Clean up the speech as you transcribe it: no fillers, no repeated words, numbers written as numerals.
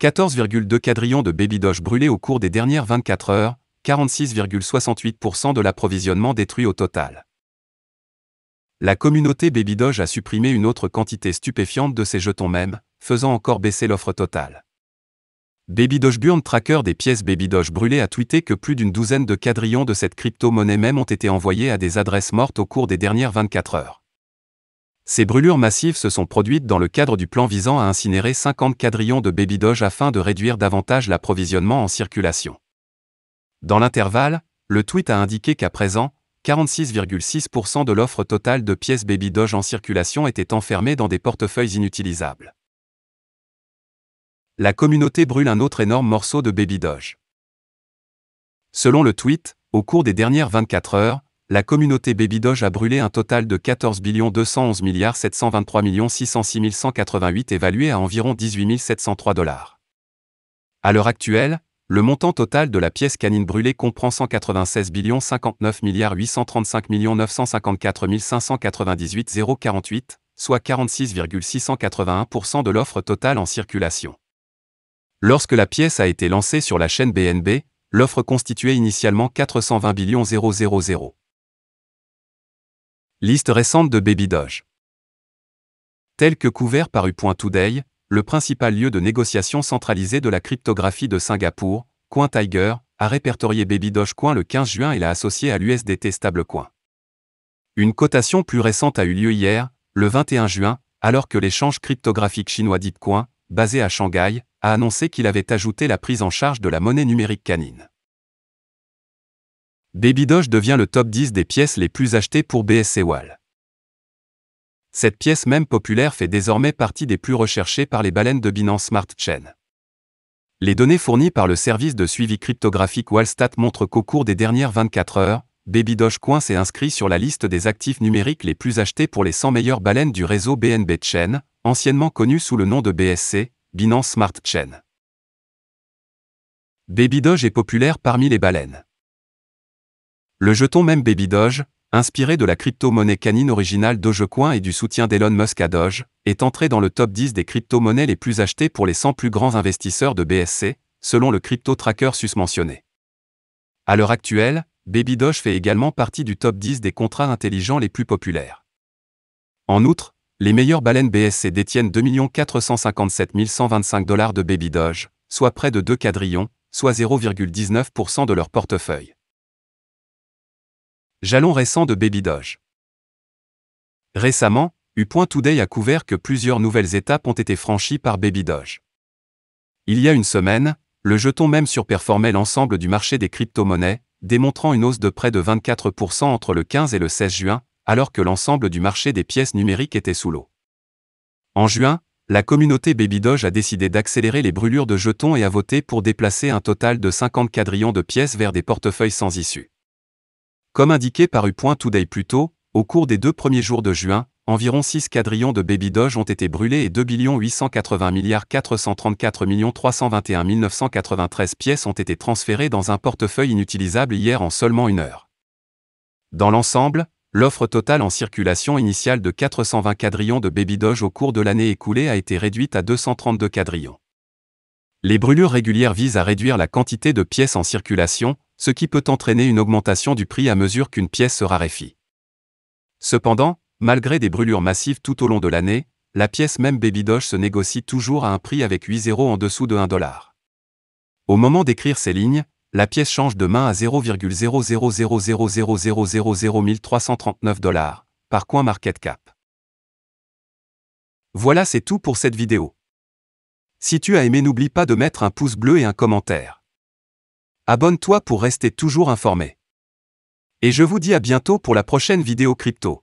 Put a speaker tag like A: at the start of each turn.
A: 14,2 quadrillions de Baby Doge brûlés au cours des dernières 24 heures, 46,68% de l'approvisionnement détruit au total. La communauté Baby Doge a supprimé une autre quantité stupéfiante de ces jetons même, faisant encore baisser l'offre totale. Baby Doge Burn Tracker des pièces Baby Doge brûlées a tweeté que plus d'une douzaine de quadrillions de cette crypto-monnaie même ont été envoyés à des adresses mortes au cours des dernières 24 heures. Ces brûlures massives se sont produites dans le cadre du plan visant à incinérer 50 quadrillions de Baby Doge afin de réduire davantage l'approvisionnement en circulation. Dans l'intervalle, le tweet a indiqué qu'à présent, 46,6% de l'offre totale de pièces Baby Doge en circulation était enfermée dans des portefeuilles inutilisables. La communauté brûle un autre énorme morceau de Baby Doge. Selon le tweet, au cours des dernières 24 heures, la communauté Baby Doge a brûlé un total de 14 211 723 606 188 évalué à environ 18 703 $. À l'heure actuelle, le montant total de la pièce canine brûlée comprend 196 59 835 954 598 048, soit 46,681% de l'offre totale en circulation. Lorsque la pièce a été lancée sur la chaîne BNB, l'offre constituait initialement 420 000. Liste récente de Baby Doge. Tel que couvert par U.Today, le principal lieu de négociation centralisé de la cryptographie de Singapour, CoinTiger, a répertorié Baby Doge Coin le 15 juin et l'a associé à l'USDT Stablecoin. Une cotation plus récente a eu lieu hier, le 21 juin, alors que l'échange cryptographique chinois DeepCoin, basé à Shanghai, a annoncé qu'il avait ajouté la prise en charge de la monnaie numérique canine. Baby Doge devient le top 10 des pièces les plus achetées pour BSC Wall. Cette pièce même populaire fait désormais partie des plus recherchées par les baleines de Binance Smart Chain. Les données fournies par le service de suivi cryptographique Wallstat montrent qu'au cours des dernières 24 heures, Baby Doge Coin s'est inscrit sur la liste des actifs numériques les plus achetés pour les 100 meilleures baleines du réseau BNB Chain, anciennement connu sous le nom de BSC, Binance Smart Chain. Baby Doge est populaire parmi les baleines. Le jeton même Baby Doge, inspiré de la crypto-monnaie canine originale Dogecoin et du soutien d'Elon Musk à Doge, est entré dans le top 10 des crypto-monnaies les plus achetées pour les 100 plus grands investisseurs de BSC, selon le crypto-tracker susmentionné. À l'heure actuelle, Baby Doge fait également partie du top 10 des contrats intelligents les plus populaires. En outre, les meilleures baleines BSC détiennent 2 457 125 $ de Baby Doge, soit près de 2 quadrillions, soit 0,19% de leur portefeuille. Jalon récent de Baby Doge. Récemment, U.Today a couvert que plusieurs nouvelles étapes ont été franchies par Baby Doge. Il y a une semaine, le jeton même surperformait l'ensemble du marché des crypto-monnaies, démontrant une hausse de près de 24% entre le 15 et le 16 juin, alors que l'ensemble du marché des pièces numériques était sous l'eau. En juin, la communauté Baby Doge a décidé d'accélérer les brûlures de jetons et a voté pour déplacer un total de 50 quadrillions de pièces vers des portefeuilles sans issue. Comme indiqué par U.Today plus tôt, au cours des 2 premiers jours de juin, environ 6 quadrillions de Baby Doge ont été brûlés et 2 880 434 321 993 pièces ont été transférées dans un portefeuille inutilisable hier en seulement une heure. Dans l'ensemble, l'offre totale en circulation initiale de 420 quadrillions de Baby Doge au cours de l'année écoulée a été réduite à 232 quadrillions. Les brûlures régulières visent à réduire la quantité de pièces en circulation, ce qui peut entraîner une augmentation du prix à mesure qu'une pièce se raréfie. Cependant, malgré des brûlures massives tout au long de l'année, la pièce même Baby Doge se négocie toujours à un prix avec 8 zéros en dessous de 1 $. Au moment d'écrire ces lignes, la pièce change de main à 0,00000001339 $, par CoinMarketCap. Voilà, c'est tout pour cette vidéo. Si tu as aimé, n'oublie pas de mettre un pouce bleu et un commentaire. Abonne-toi pour rester toujours informé. Et je vous dis à bientôt pour la prochaine vidéo crypto.